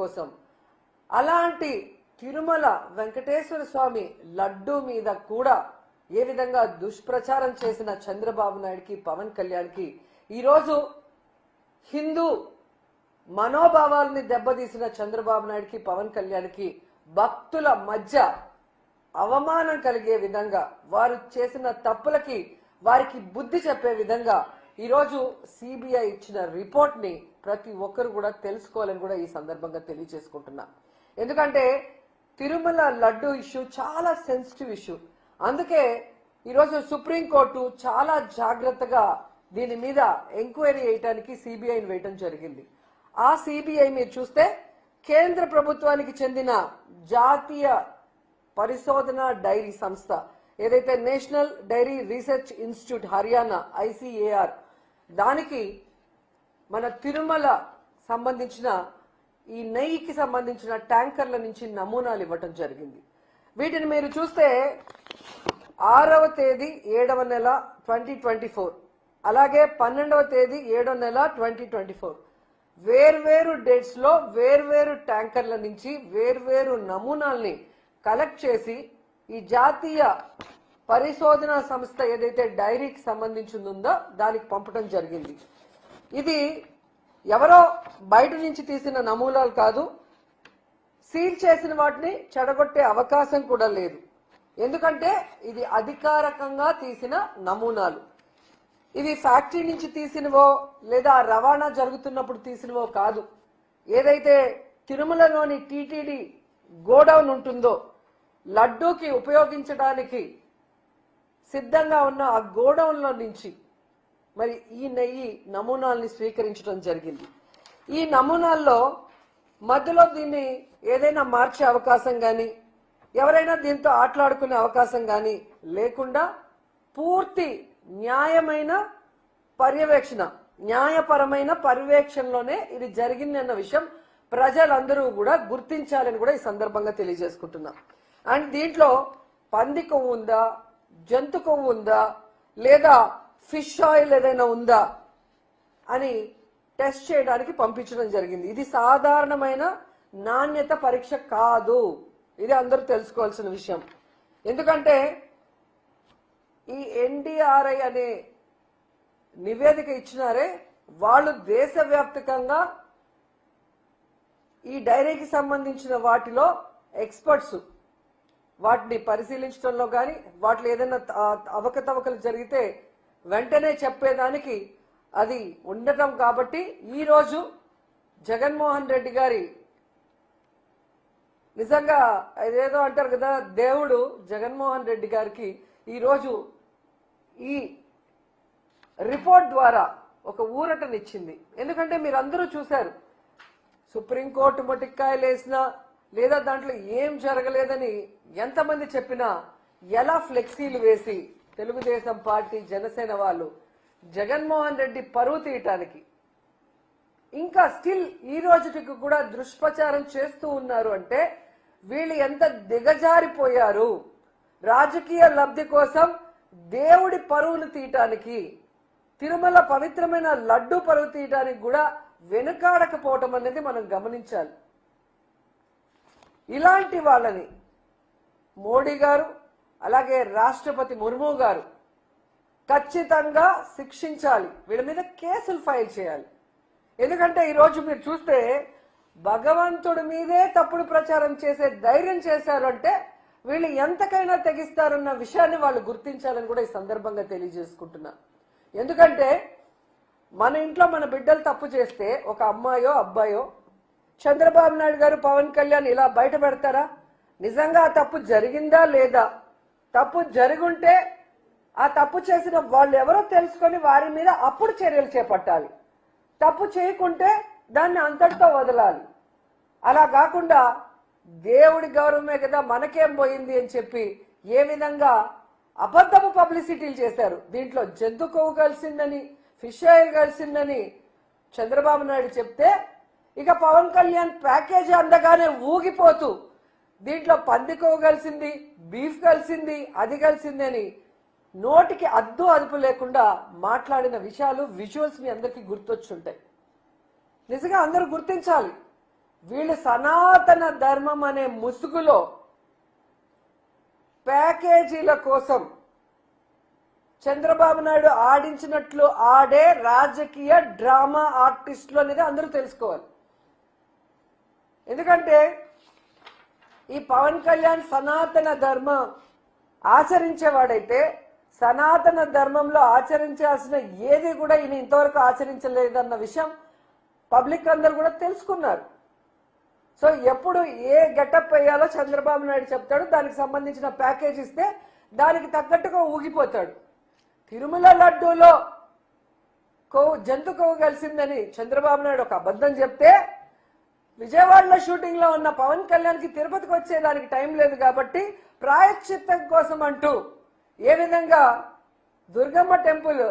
కోసం అలాంటి తిరుమల వెంకటేశ్వర స్వామి లడ్డు మీద కూడా ఏ విధంగా దుష్ప్రచారం చేసిన చంద్రబాబు నాయుడుకి పవన్ కళ్యాణ్కి ఈరోజు హిందూ మనోభావాలని దెబ్బతీసిన చంద్రబాబు నాయుడుకి పవన్ కళ్యాణ్కి భక్తుల మధ్య అవమానం కలిగే విధంగా వారు చేసిన తప్పులకి వారికి బుద్ధి చెప్పే విధంగా ఈరోజు సిబిఐ ఇచ్చిన రిపోర్ట్ ని ప్రతి ఒక్కరు కూడా తెలుసుకోవాలని కూడా ఈ సందర్భంగా తెలియజేసుకుంటున్నా. ఎందుకంటే తిరుమల లడ్డు ఇష్యూ చాలా సెన్సిటివ్ ఇష్యూ. అందుకే ఈరోజు సుప్రీంకోర్టు చాలా జాగ్రత్తగా దీని మీద ఎంక్వైరీ చేయడానికి సిబిఐని వేయటం జరిగింది. ఆ సిబిఐ మీరు చూస్తే కేంద్ర ప్రభుత్వానికి చెందిన జాతీయ పరిశోధన డైరీ సంస్థ ఏదైతే national dairy research institute Haryana ICAR దానికి మన తిరుమల సంబంధించిన ఈ నెయ్యికి సంబంధించిన ట్యాంకర్ల నుంచి నమూనాలు ఇవ్వటం జరిగింది. వీటిని మీరు చూస్తే 6వ తేదీ 7వ నెల 2024 అలాగే 12వ తేదీ 7వ నెల 2024 వేర్వేరు డేట్స్ లో వేర్వేరు ట్యాంకర్ల నుంచి వేర్వేరు నమూనాల్ని కలెక్ట్ చేసి ఈ జాతీయ పరిశోధన సంస్థ ఏదైతే డైరీకి సంబంధించిందో దానికి పంపడం జరిగింది. ఇది ఎవరో బయట నుంచి తీసిన నమూనాలు కాదు. సీల్ చేసిన వాటిని చెడగొట్టే అవకాశం కూడా లేదు. ఎందుకంటే ఇది అధికారికంగా తీసిన నమూనాలు. ఇవి ఫ్యాక్టరీ నుంచి తీసినవో లేదా రవాణా జరుగుతున్నప్పుడు తీసినవో కాదు. ఏదైతే తిరుమలలోని టీటీడీ గోడౌన్ ఉంటుందో లడ్డూకి ఉపయోగించడానికి సిద్ధంగా ఉన్న ఆ గోడౌన్ లో నుంచి మరి ఈ నెయ్యి నమూనాల్ని స్వీకరించడం జరిగింది. ఈ నమూనాల్లో మధ్యలో దీన్ని ఏదైనా మార్చే అవకాశం గాని ఎవరైనా దీంతో ఆటలాడుకునే అవకాశం గాని లేకుండా పూర్తి న్యాయమైన పర్యవేక్షణ న్యాయపరమైన పర్యవేక్షణలోనే ఇది జరిగిందన్న విషయం ప్రజలందరూ కూడా గుర్తించాలని కూడా ఈ సందర్భంగా తెలియజేసుకుంటున్నాం. అండ్ దీంట్లో పంది కొవ్వు ఉందా, జంతు కొవ్వు ఉందా, లేదా ఫిష్ ఆయిల్ ఏదైనా ఉందా అని టెస్ట్ చేయడానికి పంపించడం జరిగింది. ఇది సాధారణమైన నాణ్యత పరీక్ష కాదు. ఇది అందరూ తెలుసుకోవాల్సిన విషయం. ఎందుకంటే ఈ NDRI అనే నివేదిక ఇచ్చినారే వాళ్ళు దేశవ్యాప్తంగా ఈ డైరీకి సంబంధించిన వాటిలో ఎక్స్పర్ట్స్ వాటిని పరిశీలించడంలో కానీ వాటిలో ఏదైనా అవకతవకలు జరిగితే వెంటనే చెప్పేదానికి అది ఉండటం కాబట్టి ఈరోజు జగన్మోహన్ రెడ్డి గారి నిజంగా అదేదో అంటారు కదా దేవుడు జగన్మోహన్ రెడ్డి గారికి ఈరోజు ఈ రిపోర్ట్ ద్వారా ఒక ఊరటనిచ్చింది. ఎందుకంటే మీరు అందరూ చూశారు సుప్రీంకోర్టు మొటిక్కాయలు వేసినా లేదా దాంట్లో ఏం జరగలేదని ఎంతమంది చెప్పినా ఎలా ఫ్లెక్సీలు వేసి తెలుగుదేశం పార్టీ జనసేన వాళ్ళు జగన్మోహన్ రెడ్డి పరువు తీయటానికి ఇంకా స్టిల్ ఈ రోజుకి కూడా దుష్ప్రచారం చేస్తూ ఉన్నారు అంటే వీళ్ళు ఎంత దిగజారిపోయారు. రాజకీయ లబ్ధి కోసం దేవుడి పరువును తీయటానికి తిరుమల పవిత్రమైన లడ్డు పరువు తీయటానికి కూడా వెనుకాడకపోవటం అనేది మనం గమనించాలి. ఇలాంటి వాళ్ళని మోడీ గారు అలాగే రాష్ట్రపతి ముర్ము గారు ఖచ్చితంగా శిక్షించాలి. వీళ్ళ మీద కేసులు ఫైల్ చేయాలి. ఎందుకంటే ఈరోజు మీరు చూస్తే భగవంతుడి మీదే తప్పుడు ప్రచారం చేసే ధైర్యం చేశారు అంటే వీళ్ళు ఎంతకైనా తెగిస్తారన్న విషయాన్ని వాళ్ళు గుర్తించాలని కూడా ఈ సందర్భంగా తెలియజేసుకుంటున్నా. ఎందుకంటే మన ఇంట్లో మన బిడ్డలు తప్పు చేస్తే ఒక అమ్మాయో అబ్బాయో చంద్రబాబు నాయుడు గారు పవన్ కళ్యాణ్ ఇలా బయట పెడతారా? నిజంగా ఆ తప్పు జరిగిందా లేదా? తప్పు జరుగుంటే ఆ తప్పు చేసిన వాళ్ళు ఎవరో తెలుసుకొని వారి మీద అప్పుడు చర్యలు చేపట్టాలి. తప్పు చేయకుంటే దాన్ని అంతటితో వదలాలి. అలా కాకుండా దేవుడి గౌరవమే కదా మనకేం పోయింది అని చెప్పి ఏ విధంగా అబద్ధపు పబ్లిసిటీలు చేశారు. దీంట్లో జంతు కొవ్వు కలిసిందని ఫిష్ ఆయిల్ కలిసిందని చంద్రబాబు నాయుడు చెప్తే ఇక పవన్ కళ్యాణ్ ప్యాకేజీ అందగానే ఊగిపోతూ దీంట్లో పంది కొవ్వు కలిసింది, బీఫ్ కలిసింది, అది కలిసింది అని నోటికి అద్దు అదుపు లేకుండా మాట్లాడిన విషయాలు విజువల్స్ మీ అందరికీ గుర్తొచ్చుంటాయి. నిజంగా అందరూ గుర్తించాలి. వీళ్ళు సనాతన ధర్మం అనే ముసుగులో ప్యాకేజీల కోసం చంద్రబాబు నాయుడు ఆడించినట్లు ఆడే రాజకీయ డ్రామా ఆర్టిస్టులు అనేది అందరూ తెలుసుకోవాలి. ఎందుకంటే ఈ పవన్ కళ్యాణ్ సనాతన ధర్మం ఆచరించేవాడైతే సనాతన ధర్మంలో ఆచరించాల్సిన ఏది కూడా ఈయన ఇంతవరకు ఆచరించలేదన్న విషయం పబ్లిక్ అందరూ కూడా తెలుసుకున్నారు. సో ఎప్పుడు ఏ గెటప్ వేయాలో చంద్రబాబు నాయుడు చెప్తాడు, దానికి సంబంధించిన ప్యాకేజ్ ఇస్తే దానికి తగ్గట్టుగా ఊగిపోతాడు. తిరుమల లడ్డూలో జంతు కొవ్వు కలిసిందని చంద్రబాబు నాయుడు ఒక అబద్ధం చెప్తే విజయవాడలో షూటింగ్ లో ఉన్న పవన్ కళ్యాణ్ కి తిరుపతికి వచ్చేదానికి టైం లేదు కాబట్టి ప్రాయశ్చిత్తం కోసం అంటూ ఏ విధంగా దుర్గమ్మ టెంపుల్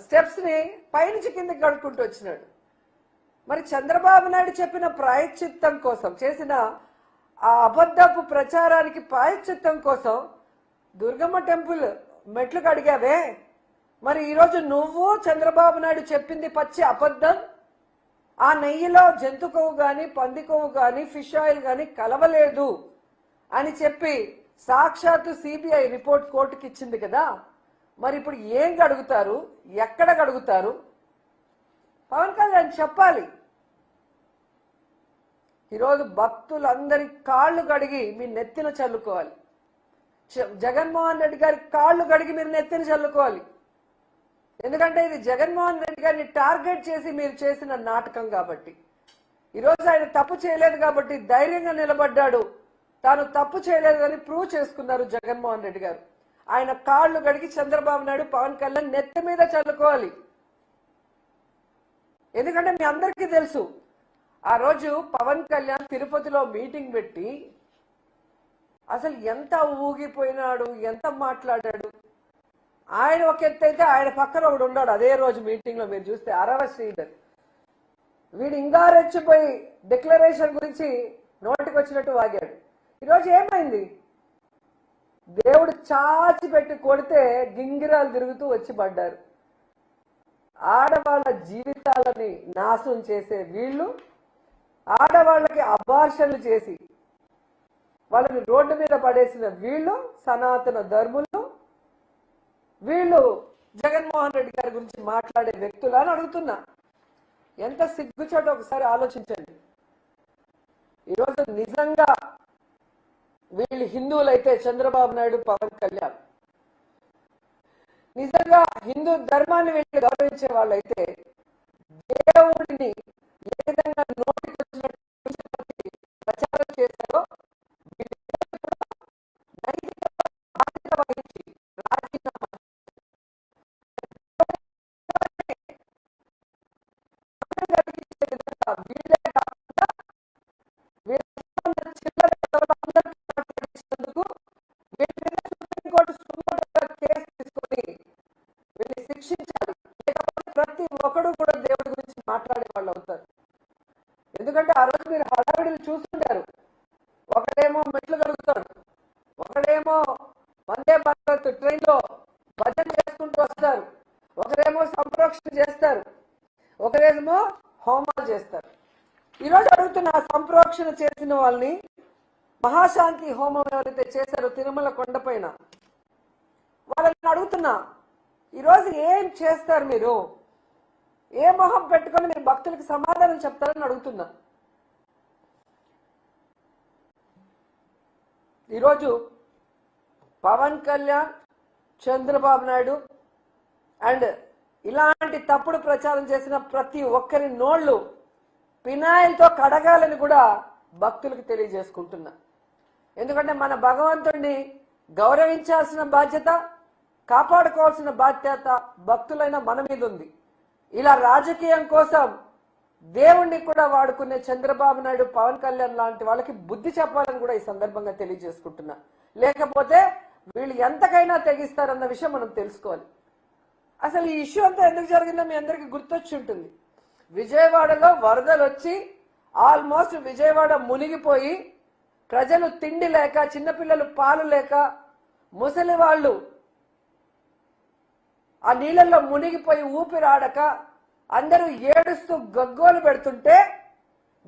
స్టెప్స్ ని పైనుంచి కిందకి కడుక్కుంటూ వచ్చినాడు. మరి చంద్రబాబు నాయుడు చెప్పిన ప్రాయశ్చిత్తం కోసం చేసిన ఆ అబద్ధపు ప్రచారానికి ప్రాయశ్చిత్తం కోసం దుర్గమ్మ టెంపుల్ మెట్లు కడిగావే, మరి ఈరోజు నువ్వు చంద్రబాబు నాయుడు చెప్పింది పచ్చి అబద్ధం. ఆ నెయ్యిలో జంతు కొవ్వు గాని పంది కొవ్వు గాని ఫిష్ ఆయిల్ గాని కలవలేదు అని చెప్పి సాక్షాత్తు సిబిఐ రిపోర్ట్ కోర్టుకి ఇచ్చింది కదా. మరి ఇప్పుడు ఏం గడుగుతారు, ఎక్కడ గడుగుతారు? పవన్ కళ్యాణ్ చెప్పాలి. ఈరోజు భక్తులందరి కాళ్ళు కడిగి మీ నెత్తిన చల్లుకోవాలి. జగన్మోహన్ రెడ్డి గారి కాళ్ళు కడిగి మీరు నెత్తిన చల్లుకోవాలి. ఎందుకంటే ఇది జగన్మోహన్ రెడ్డి గారిని టార్గెట్ చేసి మీరు చేసిన నాటకం కాబట్టి. ఈరోజు ఆయన తప్పు చేయలేదు కాబట్టి ధైర్యంగా నిలబడ్డాడు. తాను తప్పు చేయలేదు అని ప్రూవ్ చేసుకున్నారు జగన్మోహన్ రెడ్డి గారు. ఆయన కాళ్ళు కడిగి చంద్రబాబు నాయుడు పవన్ కళ్యాణ్ నెత్తి మీద చల్లుకోవాలి. ఎందుకంటే మీ అందరికీ తెలుసు, ఆ రోజు పవన్ కళ్యాణ్ తిరుపతిలో మీటింగ్ పెట్టి అసలు ఎంత ఊగిపోయినాడు, ఎంత మాట్లాడాడు. ఆయన ఒక ఎత్తు అయితే ఆయన పక్కన ఒకడు ఉన్నాడు అదే రోజు మీటింగ్ లో. మీరు చూస్తే అరవ శ్రీధర్ వీడు ఇంకా రెచ్చిపోయి డిక్లరేషన్ గురించి నోటికి వచ్చినట్టు వాగాడు. ఈరోజు ఏమైంది? దేవుడు చాచి పెట్టి కొడితే గింగిరాలు తిరుగుతూ వచ్చి పడ్డారు. ఆడవాళ్ళ జీవితాలని నాశనం చేసే వీళ్ళు, ఆడవాళ్ళకి అబార్షన్లు చేసి వాళ్ళని రోడ్డు మీద పడేసిన వీళ్ళు సనాతన ధర్ములు, వీళ్ళు జగన్మోహన్ రెడ్డి గారి గురించి మాట్లాడే వ్యక్తులు అని అడుగుతున్నా. ఎంత సిగ్గుచోట ఒకసారి ఆలోచించండి. ఈరోజు నిజంగా వీళ్ళు హిందువులైతే చంద్రబాబు నాయుడు పవన్ కళ్యాణ్ నిజంగా హిందూ ధర్మాన్ని వీళ్ళు గౌరవించే వాళ్ళైతే దేవుడిని ఏ విధంగా నోటికి వచ్చినట్టు ప్రచారం చేశారో బాధ్యత వహించి రాజీనామా వీళ్ళే కాకుండా చిల్లరకు సుప్రీంకోర్టు కేసు తీసుకొని వీళ్ళని శిక్షించాలి. లేకపోతే ప్రతి ఒక్కడు కూడా దేవుడి గురించి మాట్లాడే వాళ్ళు అవుతారు. ఎందుకంటే ఆ రోజు మీరు హడావిడిలు చూస్తుంటారు. ఒకడేమో మెట్లు కడుగుతాడు, ఒకడేమో వందే భారత్ ట్రైన్ లో భజన చేసుకుంటూ వస్తారు, ఒకరేమో సంప్రోక్షణ చేస్తారు, ఒకరేమో హోమాలు చేస్తారు. ఈరోజు అడుగుతున్న సంప్రోక్షణ చేసిన వాళ్ళని, మహాశాంతి హోమం ఎవరైతే చేశారో తిరుమల కొండపైన, వాళ్ళని అడుగుతున్నా ఈరోజు ఏం చేస్తారు? మీరు ఏ మొహం పెట్టుకొని మీరు భక్తులకి సమాధానం చెప్తారని అడుగుతున్నా. ఈరోజు పవన్ కళ్యాణ్, చంద్రబాబు నాయుడు అండ్ ఇలాంటి తప్పుడు ప్రచారం చేసిన ప్రతి ఒక్కరి నోళ్లు పినాయిల్తో కడగాలని కూడా భక్తులకు తెలియజేసుకుంటున్నా. ఎందుకంటే మన భగవంతుడిని గౌరవించాల్సిన బాధ్యత, కాపాడుకోవాల్సిన బాధ్యత భక్తులైన మన మీద ఉంది. ఇలా రాజకీయం కోసం దేవుణ్ణి కూడా వాడుకునే చంద్రబాబు నాయుడు, పవన్ కళ్యాణ్ లాంటి వాళ్ళకి బుద్ధి చెప్పాలని కూడా ఈ సందర్భంగా తెలియజేసుకుంటున్నా. లేకపోతే వీళ్ళు ఎంతకైనా తెగిస్తారన్న విషయం మనం తెలుసుకోవాలి. అసలు ఈ ఇష్యూ అంతా ఎందుకు జరిగిందో మీ అందరికీ గుర్తొచ్చి ఉంటుంది. విజయవాడలో వరదలు వచ్చి ఆల్మోస్ట్ విజయవాడ మునిగిపోయి ప్రజలు తిండి లేక, చిన్నపిల్లలు పాలు లేక, ముసలి వాళ్ళు ఆ నీళ్ళల్లో మునిగిపోయి ఊపిరాడక అందరూ ఏడుస్తూ గగ్గోలు పెడుతుంటే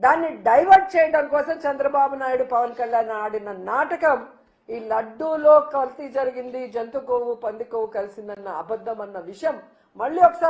దాన్ని డైవర్ట్ చేయడం కోసం చంద్రబాబు నాయుడు పవన్ కళ్యాణ్ ఆడిన నాటకం ఈ లడ్డూలో కల్తీ జరిగింది, జంతు కొవ్వు పంది కొవ్వు కలిసిందన్న అబద్ధం అన్న విషయం మళ్ళీ ఒకసారి